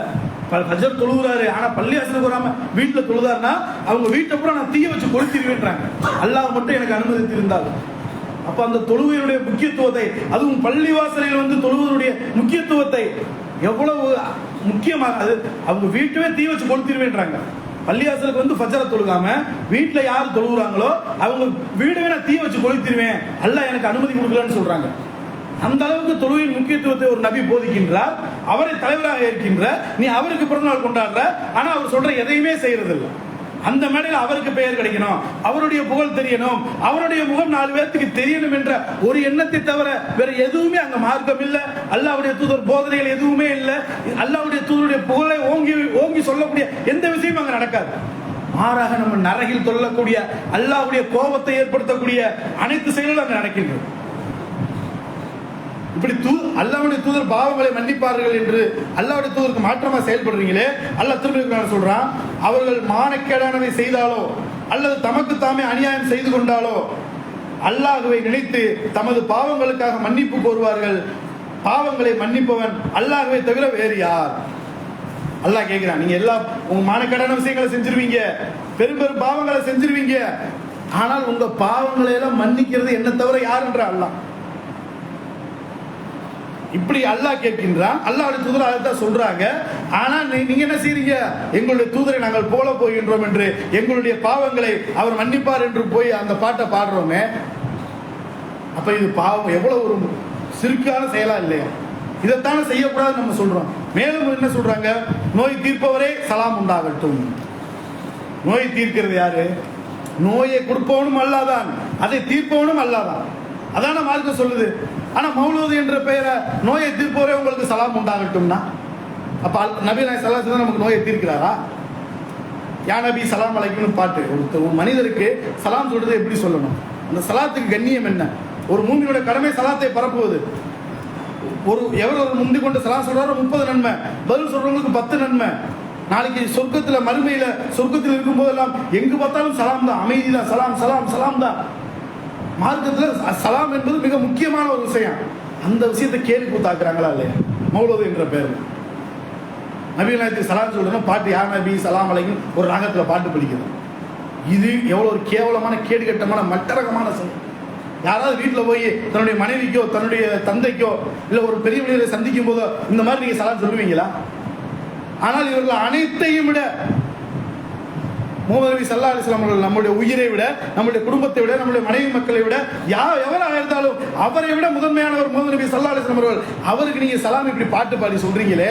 ஃபஜ்ர் தொழுகிறாரு ஆனா பள்ளிவாசலுக்கு வராம வீட்டுல தொழுதாருன்னா அவங்க வீட்டை பூரா நான் தீய வச்சு கொளுத்திடுவேன்றாங்க, அல்லாஹ் மட்டும் எனக்கு அனுமதித்திருந்தால். அப்ப அந்த தொழுகையுடைய முக்கியத்துவத்தை, அதுவும் பள்ளிவாசலில் வந்து தொழுவதனுடைய முக்கியத்துவத்தை எவ்வளவு முக்கியமாக, அது அவங்க வீட்டவே தீ வச்சு கொளுத்திடுவேன்றாங்க. பள்ளிவாசலுக்கு வந்து ஃபஜ்ர தொழுகாம வீட்டுல யார் தொழுகிறாங்களோ அவங்க வீடவே நான் தீ வச்சு கொளுத்திடுவேன், அல்லாஹ் எனக்கு அனுமதி கொடுக்கலன்னு சொல்றாங்க. அந்த அளவுக்கு தொழுகையின் முக்கியத்துவத்தை ஒரு நபி போதிக்கின்றார். அவரை தலைவராக இருக்கின்ற நீ அவருக்கு பிறந்தநாள் கொண்டாடுற, ஆனா அவர் சொல்ற எதையுமே செய்யறது இல்லை. அந்த மேடையில் அவருக்கு பெயர் கிடைக்கணும், அவருடைய புகழ் தெரியணும், அவருடைய முகம் 4 பேருக்கு தெரியணும் என்ற ஒரு எண்ணத்தை தவிர வேற எதுவுமே அங்க மார்க்கம் இல்லை. அல்லாஹ்வுடைய தூதர் போதனைகள் எதுவுமே இல்லை. அல்லாஹ்வுடைய தூதருடைய புகழை ஓங்கி ஓங்கி சொல்லக்கூடிய எந்த விஷயமும் அங்க நடக்காது. மாறாக நம்ம நரகில் சொல்லக்கூடிய அல்லாஹ்வுடைய கோபத்தை ஏற்படுத்தக்கூடிய அனைத்து செயல்களும் அங்க நடக்கின்றது. இப்படி அல்லாஹ்வுடைய தூதர் பாவங்களை மன்னிப்பார்கள் என்று அல்லாஹ்வுடைய தூதருக்கு மாற்றமா செயல்படுறீங்களே, அல்லாஹ் திரும்ப சொல்றான், அவர்கள் மானக்கேடானதை செய்தாலோ அல்லது தமக்கு தாமே அநியாயம் செய்து கொண்டாலோ அல்லாஹ்வை நினைத்து தமது பாவங்களுக்காக மன்னிப்பு கோருவார்கள். பாவங்களை மன்னிப்பவன் அல்லாஹ்வை தவிர வேறு யார்? அல்லாஹ் கேட்கிறான், நீங்க எல்லா உங்க மானக்கேடான விஷயங்களை செஞ்சிருவீங்க, பெரும் பெரும் பாவங்களை செஞ்சிருவீங்க, ஆனால் உங்க பாவங்களை எல்லாம் மன்னிக்கிறது என்ன தவிர யார் என்ற அல்லாஹ். இப்படி அல்லாஹ் கேட்கின்றான். அல்லாஹ்வுடைய தூதர் அதைத்தான் சொல்றாங்க. ஆனா நீங்க என்ன செய்றீங்க, எங்களுடைய தூதரை நாங்கள் போல போகின்றோம் என்று எங்களுடைய பாவங்களை அவர் மன்னிப்பார் என்று போய் அந்த பாட்டை பாடுறோமே. அப்ப இது பாவம் எவ்வளவு ஒரு சிறுக்கான செயலா இல்லையா? இதைத்தானே செய்யக்கூடாது நம்ம சொல்றோம். மேலும் என்ன சொல்றாங்க, நோய் தீர்ப்பவரே சலாம் உண்டாகட்டும். நோய் தீர்க்கிறது யாரு? நோயை கொடுப்பவனும் அல்லாதான், அதை தீர்ப்பவனும் அல்லாதான். அதான மார்க்கம் சொல்லுது. ஆனா மௌலூத் என்ற பெயரை நோயை தீர்ப்பவரே உங்களுக்கு சலாம் உண்டாகட்டும்னா, அப்ப நபி நாயகம் ஸல்லல்லாஹு அலைஹி வஸல்லம் நமக்கு நோயை தீர்க்கிறாரா? யா நபி சலாம் அலைக்கும் பாட்டு. ஒரு மனிதருக்கு சலாம் சொல்றது எப்படி சொல்லணும், அந்த சலாத்துக்கு கண்ணியம் என்ன? ஒரு மூமினுடைய கடமை சலாத்தை பரப்புவது. எவர் ஒரு முந்தி கொண்டு சலாம் சொல்றாரோ 30 நன்மை, பதில் சொல்றவங்களுக்கு 10 நன்மை. நாளைக்கு சொர்க்கத்துல மறுமையில சொர்க்கத்தில் இருக்கும் போதெல்லாம் எங்கு பார்த்தாலும் சலாம் தான், அமைதி தான், சலாம் சலாம் சலாம் தான். மார்க்கத்தில் சலாம் என்பது மிக முக்கியமான ஒரு விஷயம். அந்த விஷயத்தை கேலி கூத்தாக்குறாங்களா இல்லையா மௌலூத் என்ற பேர்? நபி நாயகத்துக்கு சலாம் சொல்லணும் பாட்டு, யா நபி சலாம் அலைக்கும் ஒரு ராகத்துல பாட்டு படிக்கிறது. இது எவ்வளவு ஒரு கேவலமான கேடுகட்டமான மட்டரகமான செயல். யாராவது வீட்டில் போய் தன்னுடைய மனைவிக்கோ தன்னுடைய தந்தைக்கோ இல்லை ஒரு பெரிய மனிதரை சந்திக்கும் போதோ இந்த மாதிரி நீங்க சலாம் சொல்லுவீங்களா? ஆனால் இவர்கள் அனைத்தையும் விட முஹம்மது நபி ஸல்லல்லாஹு அலைஹி வஸல்லம் அவர்கள் நம்முடைய உயிரை விட, நம்முடைய குடும்பத்தை விட, நம்முடைய மனைவி மக்களை விட, எவராக இருந்தாலும் அவரை விட முதன்மையானவர் முஹம்மது நபி ஸல்லல்லாஹு அலைஹி வஸல்லம் அவர்கள். அவருக்கு நீங்க சலாம் இப்படி பாட்டு பாடி சொல்றீங்களே,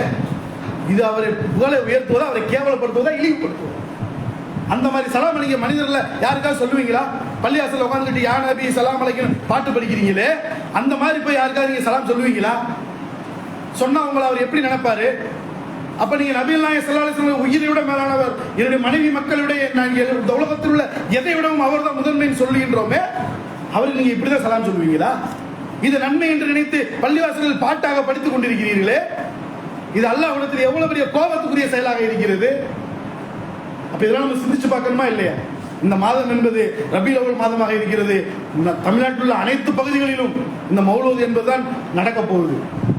இது அவரை புகழை உயர்த்துவதா, அவரை கேவலப்படுத்துவதா, இழிவுபடுத்துவதா? அந்த மாதிரி சலாம் நீங்க மனிதர்ல யாருக்காவது சொல்லுவீங்களா? பள்ளிவாசல்ல உட்கார்ந்துட்டு யா நபி சலாம் அலைக்கும் பாட்டு படிக்கிறீங்களே, அந்த மாதிரி போய் யாருக்காவது நீங்க சலாம் சொல்லுவீங்களா? சொன்னா உங்களை அவர் எப்படி நினைப்பாரு? அப்ப நீங்க நபிகள் நாயகம் ஸல்லல்லாஹு அலைஹி வஸல்லம் உயிரை விட மேலானவர், என்னுடைய மனைவி மக்களுடைய இந்த உலகத்தில் உள்ள எதை விடவும் அவர் தான் முதன்மைன்னு சொல்லுகின்றோமே, அவருக்கு நீங்க இப்படிதான் சலாம் சொல்லுவீங்களா? இது நன்மை என்று நினைத்து பள்ளிவாசல்கள் பாட்டாக படித்துக் கொண்டிருக்கிறீர்களே, இது அல்லாஹ்விடத்தில் எவ்வளவு பெரிய கோபத்துக்குரிய செயலாக இருக்கிறது. அப்ப இதெல்லாம் நம்ம சிந்திச்சு பார்க்கணுமா இல்லையா? இந்த மாதம் என்பது ரபீஉல் அவ்வல் மாதமாக இருக்கிறது. தமிழ்நாட்டில் உள்ள அனைத்து பகுதிகளிலும் இந்த மௌலூத் என்பதுதான் நடக்க போகுது.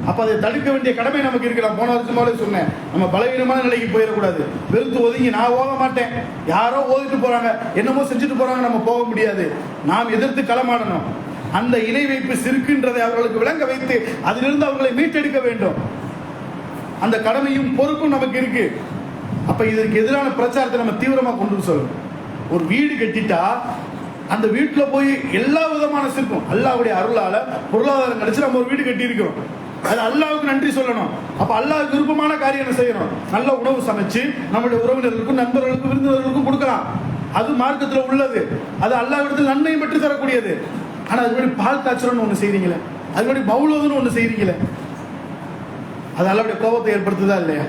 அப்ப அதை தடுக்க வேண்டிய கடமை நமக்கு இருக்கு. நான் போன வருஷமாவே சொன்னேன், நம்ம பலவீனமான நிலைக்கு போயிடக்கூடாது. வெறுத்து ஒதுங்கி நான் ஓத மாட்டேன், யாரோ ஓதிட்டு போறாங்க, என்னமோ செஞ்சுட்டு போறாங்க, நம்ம போக முடியாது. நாம் எதிர்த்து களமாடணும். அந்த இணை வைப்பு சிறுக்குன்றதை அவர்களுக்கு விளங்க வைத்து அதிலிருந்து அவர்களை மீட்டெடுக்க வேண்டும். அந்த கடமையும் பொறுப்பும் நமக்கு இருக்கு. அப்ப இதற்கு எதிரான பிரச்சாரத்தை நம்ம தீவிரமா கொண்டு சொல்லணும். ஒரு வீடு கட்டிட்டா அந்த வீட்டுல போய் எல்லா விதமான சிற்பம் அல்லாஹ்வுடைய அருளால பொருளாதாரம் கிடைச்சு நம்ம ஒரு வீடு கட்டி இருக்கிறோம். அது அல்லாஹ்வுக்கு நன்றி சொல்லணும். அப்ப அல்லாஹ்வுக்கு விருப்பமான காரியம் செய்யணும். நல்ல உணவு சமைச்சு நம்முடைய உறவினர்களுக்கும் நண்பர்களுக்கும் விருந்தினர்களுக்கும் கொடுக்கலாம். அது மார்க்கத்தில் உள்ளது. அது அல்லாஹ்விடத்தில் நன்மையை பெற்று தரக்கூடியது. ஆனா அதுபடி பால் காய்ச்சல்னு ஒண்ணு செய்றீங்களே, அதுபடி மௌலூதுன்னு ஒண்ணு செய்றீங்களே, அது அல்லாஹ்வுடைய கோபத்தை ஏற்படுத்துதா இல்லையா?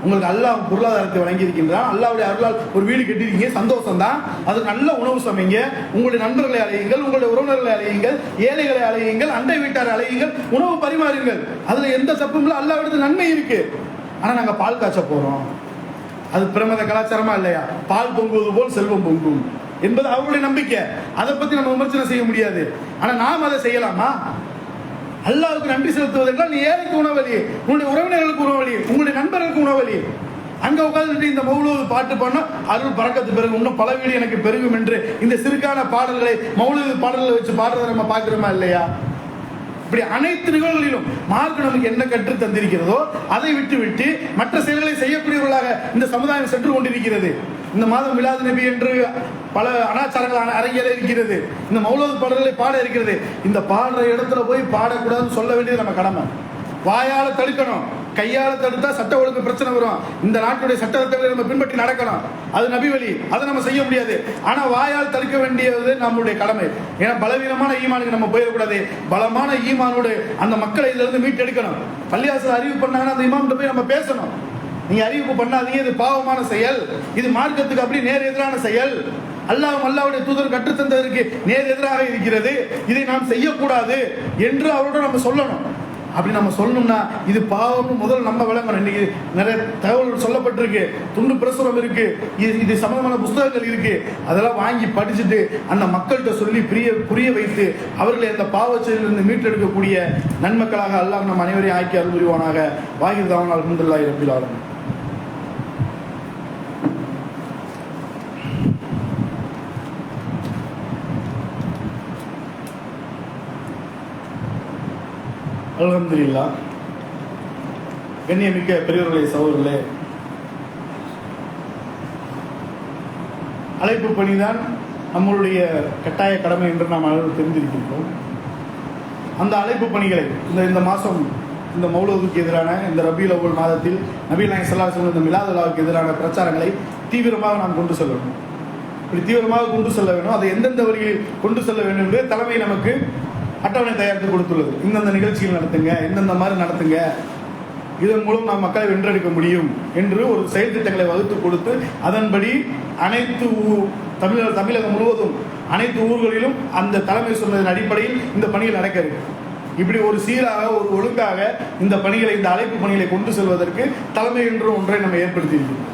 உங்களுக்கு அல்லாஹ் பொருளாதாரத்தை வழங்கி இருக்கின்றான், அல்லாஹ்வுடைய அருளால் ஒரு வீடு கட்டிருக்கீங்க, சந்தோஷம் தான். அது நல்ல உணவு சமைங்க, உங்களுடைய நண்பர்களை அழையுங்கள், உங்களுடைய உறவினர்களை அழையுங்கள், ஏழைகளை அழையுங்கள், அண்டை வீட்டாரை அழையுங்கள், உணவு பரிமாறுங்கள். அதுல எந்த தப்பும் இல்லை, அல்லாஹ்விடத்தில் நன்மை இருக்கு. ஆனா நாங்க பால் காய்ச்ச போறோம், அது பிரமத கலாச்சாரமா இல்லையா? பால் பொங்குவது போல் செல்வம் பொங்கும் என்பது அவர்களுடைய நம்பிக்கை. அதை பத்தி நம்ம விமர்சனம் செய்ய முடியாது. ஆனா நாம் அதை செய்யலாமா? அல்லாஹ்வுக்கு நன்றி செலுத்துவது என்றால் நீ ஏழைக்கு உணவளி, உன்னுடைய உறவினர்களுக்கு உணவளி, உங்களுடைய நண்பர்களுக்கு உணவளி. அங்க உட்கார்ந்துட்டு இந்த மௌலூது பாட்டு பண்ணா அருள் பறக்கத்து பிறகு இன்னும் பல வீடு எனக்கு பெருகும் என்று இந்த சிறுக்கான பாடல்களை மௌலூது பாடல்களை வச்சு பாடுறதை நம்ம பார்க்கிறோமா இல்லையா? இப்படி அனைத்து நிகழ்வுகளிலும் மார்க்கம் நமக்கு என்ன கற்று தந்திருக்கிறதோ அதை விட்டு விட்டு மற்ற செயல்களை செய்யக்கூடியவர்களாக இந்த சமுதாயம் சென்று கொண்டிருக்கிறது. இந்த மாதம் மிலாது நபி என்று பல அனாச்சாரங்கள் அரங்கேற இருக்கிறது. இந்த மௌலூது பாடல்களை பாட இருக்கிறது. இந்த பாடுற இடத்துல போய் பாடக்கூடாதுன்னு சொல்ல வேண்டியது நம்ம கடமை. வாயால தடுக்கணும், கையால தடுத்தா சட்ட ஒழுங்கு பிரச்சனை வரும். இந்த நாட்டுடைய சட்டத்தை நம்ம பின்பற்றி நடக்கணும், அது நபி வழி, அதை நம்ம செய்ய முடியாது. ஆனா வாயால் தடுக்க வேண்டியது நம்மளுடைய கடமை. ஏன்னா பலவீனமான ஈமானுக்கு நம்ம போயிடக்கூடாது. பலமான ஈமானோடு அந்த மக்களை இதுல இருந்து மீட்டெடுக்கணும். பள்ளியாசல் அறிவிப்பு பண்ணாங்கன்னா அந்த இமாம்கிட்ட போய் நம்ம பேசணும். நீங்க அறிவிப்பு பண்ணாதீங்க, இது பாவமான செயல், இது மார்க்கத்துக்கு அப்படி நேர் எதிரான செயல், அல்லாஹ்வுடைய தூதர் கற்றுத்தந்ததற்கு நேர் எதிராக இருக்கிறது, இதை நாம் செய்யக்கூடாது என்று அவரோட நம்ம சொல்லணும். அப்படி நம்ம சொல்லணும்னா இது பாவம்னு முதல்ல நம்ம விளங்கணும். இன்னைக்கு நிறைய தகவல்கள் சொல்லப்பட்டிருக்கு, துண்டு பிரசுரம் இருக்கு, இது சம்பந்தமான புத்தகங்கள் இருக்கு. அதெல்லாம் வாங்கி படிச்சுட்டு அந்த மக்கள்கிட்ட சொல்லி புரிய வைத்து அவர்களை அந்த பாவச்செயலிலிருந்து மீட்டெடுக்கக்கூடிய நன்மக்களாக அல்லாஹ் நம் அனைவரையும் ஆக்கி அருள் புரிவானாக. வாஹிர் தஅவானா அல்ஹம்துலில்லாஹி ரப்பில் ஆலமீன். அல்ஹம்துலில்லாஹ். கண்ணியமிக்க பெரியவர்களே, சகோதரர்களே, அழைப்பு பணிதான் நம்மளுடைய கட்டாய கடமை என்று நாம் அனைவரும் தெரிந்திருக்கின்றோம். அந்த அழைப்பு பணிகளை இந்த மாதம் இந்த மௌலூதுக்கு எதிரான இந்த ரபியுல் அவ்வல் மாதத்தில் நபிகள் நாயகம் ஸல்லல்லாஹு அலைஹி வஸல்லம் இந்த மிலாது விழாவுக்கு எதிரான பிரச்சாரங்களை தீவிரமாக நாம் கொண்டு செல்ல வேண்டும். இப்படி தீவிரமாக கொண்டு செல்ல வேண்டும். அதை எந்தெந்த வழியில் கொண்டு செல்ல வேண்டும் என்று தலைமை நமக்கு அட்டவணை தயாரித்து கொடுத்துள்ளது. இந்தந்த நிகழ்ச்சிகள் நடத்துங்க, இந்தந்த மாதிரி நடத்துங்க, இதன் மூலம் நாம் மக்களை வென்றெடுக்க முடியும் என்று ஒரு செயல் திட்டங்களை வகுத்து கொடுத்து அதன்படி அனைத்து தமிழகம் முழுவதும் அனைத்து ஊர்களிலும் அந்த தலைமை சொன்னதன் அடிப்படையில் இந்த பணிகள் நடக்க இருக்கு. இப்படி ஒரு சீராக ஒரு ஒழுங்காக இந்த பணிகளை, இந்த அழைப்பு பணிகளை கொண்டு செல்வதற்கு தலைமை என்ற ஒன்றை நம்ம ஏற்படுத்தி இருக்கிறோம்.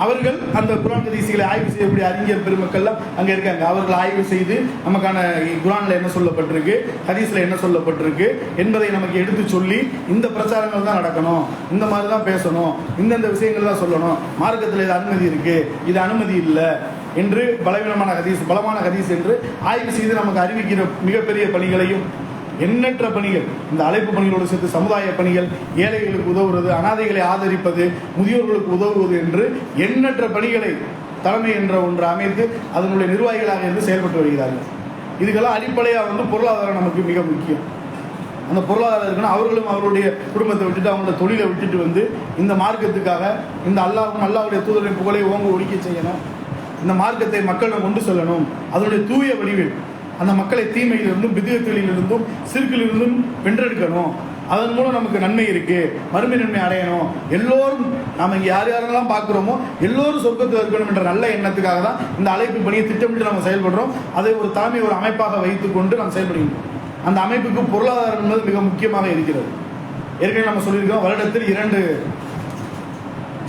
அவர்கள் அந்த குர்ஆன் ஹதீஸ்களை ஆய்வு செய்யக்கூடிய அறிஞர் பெருமக்கள்லாம் அங்கே இருக்காங்க. அவர்கள் ஆய்வு செய்து நமக்கான குர்ஆன்ல என்ன சொல்லப்பட்டிருக்கு, ஹதீஸ்ல என்ன சொல்லப்பட்டிருக்கு என்பதை நமக்கு எடுத்து சொல்லி இந்த பிரச்சாரங்கள் தான் நடக்கணும், இந்த மாதிரி தான் பேசணும், இந்தந்த விஷயங்கள் தான் சொல்லணும், மார்க்கத்தில் இது அனுமதி இருக்கு, இது அனுமதி இல்லை என்று பலவீனமான ஹதீஸ், பலமான ஹதீஸ் என்று ஆய்வு செய்து நமக்கு அறிவிக்கிற மிகப்பெரிய பணிகளையும், எண்ணற்ற பணிகள், இந்த அழைப்பு பணிகளோடு சேர்த்து சமுதாய பணிகள், ஏழைகளுக்கு உதவுவது, அனாதைகளை ஆதரிப்பது, முதியோர்களுக்கு உதவுவது என்று எண்ணற்ற பணிகளை தலைமை என்ற ஒன்று அமைத்து அதனுடைய நிர்வாகிகளாக இருந்து செயல்பட்டு வருகிறார்கள். இதுக்கெல்லாம் அடிப்படையாக பொருளாதாரம் நமக்கு மிக முக்கியம். அந்த பொருளாதாரம் இருக்குன்னா அவர்களும் அவருடைய குடும்பத்தை விட்டுட்டு அவங்களோட தொழிலை விட்டுட்டு இந்த மார்க்கத்துக்காக இந்த அல்லாஹ்வுடைய தூதரின் புகழை ஓங்க ஒழிக்க செய்யணும், இந்த மார்க்கத்தை மக்களிடம் கொண்டு செல்லணும், அதனுடைய தூய வடிவில் அந்த மக்களை தீமையிலிருந்தும் விதயத்திலிருந்தும் சிறுக்கிலிருந்தும் வென்றெடுக்கணும். அதன் மூலம் நமக்கு நன்மை இருக்கு, மறுமை நன்மை அடையணும், எல்லோரும் நாம இங்க யாரெல்லாம் பார்க்கிறோமோ எல்லோரும் சொர்க்கத்தில் இருக்கணும் என்ற நல்ல எண்ணத்துக்காக தான் இந்த அழைப்பு பணியை திட்டமிட்டு நம்ம செயல்படுறோம். அதை ஒரு தலைமை, ஒரு அமைப்பாக வைத்துக் கொண்டு நாம் செயல்படுகிறோம். அந்த அமைப்புக்கு பொருளாதாரம் என்பது மிக முக்கியமாக இருக்கிறது. ஏற்கனவே நம்ம சொல்லியிருக்கோம், வருடத்தில் 2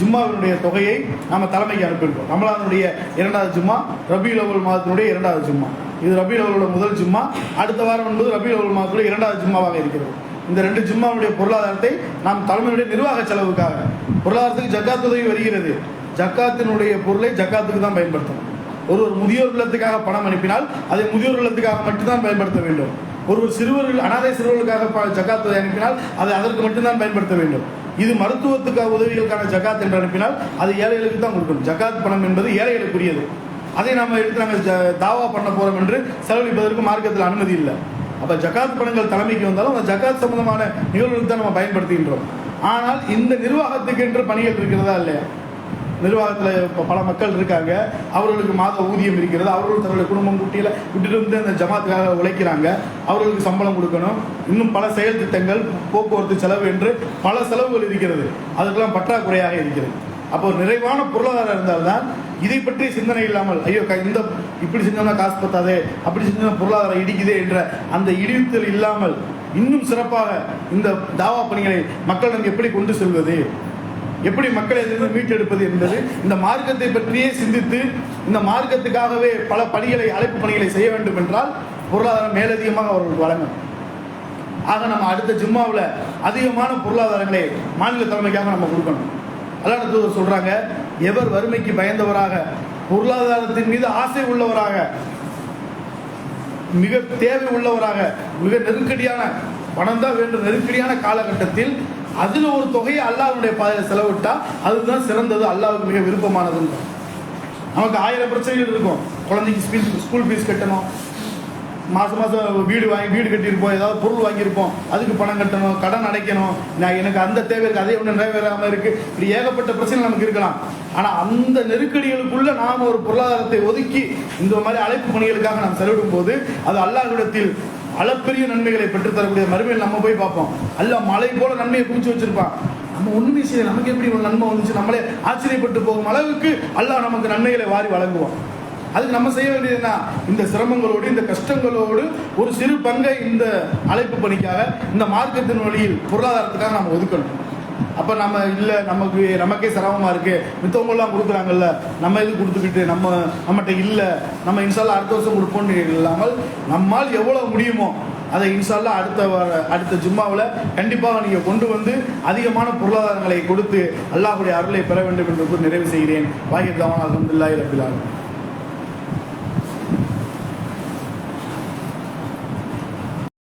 ஜும்மாவினுடைய தொகையை நாம தலைமைக்கு அனுப்பியிருக்கோம். ரமலானுடைய 2வது ஜும்மா, ரபியுல் அவ்வல் மாதத்தினுடைய 2வது ஜும்மா. இது ரபியுல் அவ்வலோட முதல் ஜும்மா, அடுத்த வாரம் என்பது ரபியுல் அவ்வல் மாதத்துடைய 2வது ஜும்மாவாக இருக்கிறது. இந்த 2 ஜும்மாவுடைய பொருளாதாரத்தை நாம் தலைமையுடைய நிர்வாக செலவுக்காக, பொருளாதாரத்துக்கு ஜக்காத் உதவி வருகிறது, ஜக்காத்தினுடைய பொருளை ஜக்காத்துக்கு தான் பயன்படுத்தணும். ஒரு முதியோர் இல்லத்துக்காக பணம் அனுப்பினால் அதை முதியோர் இல்லத்துக்காக மட்டும்தான் பயன்படுத்த வேண்டும். ஒருவர் சிறுவர்கள், அனாதை சிறுவர்களுக்காக ஜக்காத் உதவி அனுப்பினால் அதை அதற்கு மட்டும்தான் பயன்படுத்த வேண்டும். இது மருத்துவத்துக்காக உதவிகளுக்கான ஜக்காத் என்று அனுப்பினால் அது ஏழைகளுக்கு தான் கொடுக்கணும். ஜக்காத் பணம் என்பது ஏழைகளுக்குரியது. அதை நாம் எடுத்து நாங்கள் தாவா பண்ண போறோம் என்று செலவழிப்பதற்கு மார்க்கத்தில் அனுமதி இல்லை. அப்ப ஜக்காத் பணங்கள் தலைமைக்கு வந்தாலும் அந்த ஜக்காத் சம்பந்தமான நிகழ்வுகளுக்கு தான் நம்ம பயன்படுத்துகின்றோம். ஆனால் இந்த நிர்வாகத்துக்கு என்று பணிகள் இருக்கிறதா இல்லையா? நிர்வாகத்தில் பல மக்கள் இருக்காங்க, அவர்களுக்கு மாத ஊதியம் இருக்கிறது, அவர்கள் தன்னுடைய குடும்பம் குட்டியில விட்டுட்டு அந்த ஜமாத்துக்காக உழைக்கிறாங்க, அவர்களுக்கு சம்பளம் கொடுக்கணும், இன்னும் பல செயல் திட்டங்கள், போக்குவரத்து செலவு என்று பல செலவுகள் இருக்கிறது. அதுக்கெல்லாம் பற்றாக்குறையாக இருக்கிறது. அப்போ நிறைவான பொருளாதாரம் இருந்தால்தான் இதை பற்றி சிந்தனை இல்லாமல், ஐயோ இந்த இப்படி செஞ்சோம்னா காசு பத்தாதே, அப்படி செஞ்சோம்னா பொருளாதாரம் இடிக்குதே என்ற அந்த இடித்தல் இல்லாமல் இன்னும் சிறப்பாக இந்த தாவா பணிகளை மக்களிடம் எப்படி கொண்டு செல்வது, எப்படி மக்களை இதிலிருந்து மீட்டெடுப்பது என்பது இந்த மார்க்கத்தை பற்றியே சிந்தித்து இந்த மார்க்கத்துக்காகவே பல பணிகளை அழைப்பு பணிகளை செய்ய வேண்டும் என்றால் பொருளாதாரம் மேலதிகமாக அவர்களுக்கு வழங்கணும். ஆக நம்ம அடுத்த ஜும்மாவில் அதிகமான பொருளாதாரங்களை மாநில தலைமைக்காக நம்ம கொடுக்கணும். அல்லாஹ் தூதர் சொல்றாங்க, எவர் வறுமைக்கு பயந்தவராக, பொருளாதாரத்தின் மீது ஆசை உள்ளவராக, மிக தேவை உள்ளவராக, மிக நெருக்கடியான பணம் தான் வேண்டும் நெருக்கடியான காலகட்டத்தில் அதில் ஒரு தொகையை அல்லாஹ்வுடைய பாதையில் செலவிட்டா அதுதான் சிறந்தது, அல்லாஹ்வுக்கு மிக விருப்பமானதுன்னு. நமக்கு 1000 பிரச்சனைகள் இருக்கும். குழந்தைக்கு ஸ்கூல் ஃபீஸ் கட்டணும், மாதம் வீடு கட்டியிருப்போம், ஏதாவது பொருள் வாங்கியிருப்போம், அதுக்கு பணம் கட்டணும், கடன் அடைக்கணும், நான் எனக்கு அந்த தேவை இருக்குது, அதே ஒன்று நிறைவேறாமல் இருக்குது, இப்படி ஏகப்பட்ட பிரச்சனை நமக்கு இருக்கலாம். ஆனால் அந்த நெருக்கடிகளுக்குள்ள நாம் ஒரு பொருளாதாரத்தை ஒதுக்கி இந்த மாதிரி அழைப்பு பணிகளுக்காக நாம் செலவிடும் போது அது அல்லாஹ்விடத்தில் அளப்பெரிய நன்மைகளை பெற்றுத்தரக்கூடிய மறுமையில் நம்ம போய் பார்ப்போம். அல்லாஹ் மலை போல நன்மையை குவிச்சு வச்சிருப்பான். நம்ம ஒண்ணுமே செய்ய நமக்கு எப்படி ஒரு நன்மை வந்துச்சு நம்மளே ஆச்சரியப்பட்டு போகும் அளவுக்கு அல்லாஹ் நமக்கு நன்மைகளை வாரி வழங்குவோம். அதுக்கு நம்ம செய்ய வேண்டியது என்ன? இந்த சிரமங்களோடு இந்த கஷ்டங்களோடு ஒரு சிறு பங்கை இந்த அழைப்பு பணிக்காக இந்த மார்க்கத்தின் வழியில் பொருளாதாரத்துக்காக நம்ம ஒதுக்கணும். அப்போ நம்ம இல்லை நமக்கே சிரமமாக இருக்கு, மித்தவங்கெல்லாம் கொடுக்குறாங்கல்ல, நம்ம இது கொடுத்துக்கிட்டு நம்மகிட்ட இல்லை, நம்ம இன்ஷால்லா அடுத்த வருஷம் கொடுப்போம்னு இல்லாமல் நம்மால் எவ்வளோ முடியுமோ அதை இன்ஷால்லா அடுத்த ஜும்மாவில் கண்டிப்பாக நீங்கள் கொண்டு வந்து அதிகமான பொருளாதாரங்களை கொடுத்து அல்லாஹ்வுடைய அருளை பெற வேண்டும் என்று நிறைவு செய்கிறேன். வாஹித் அல்ஹம்துலில்லாஹி ரப்பில் ஆலமீன்.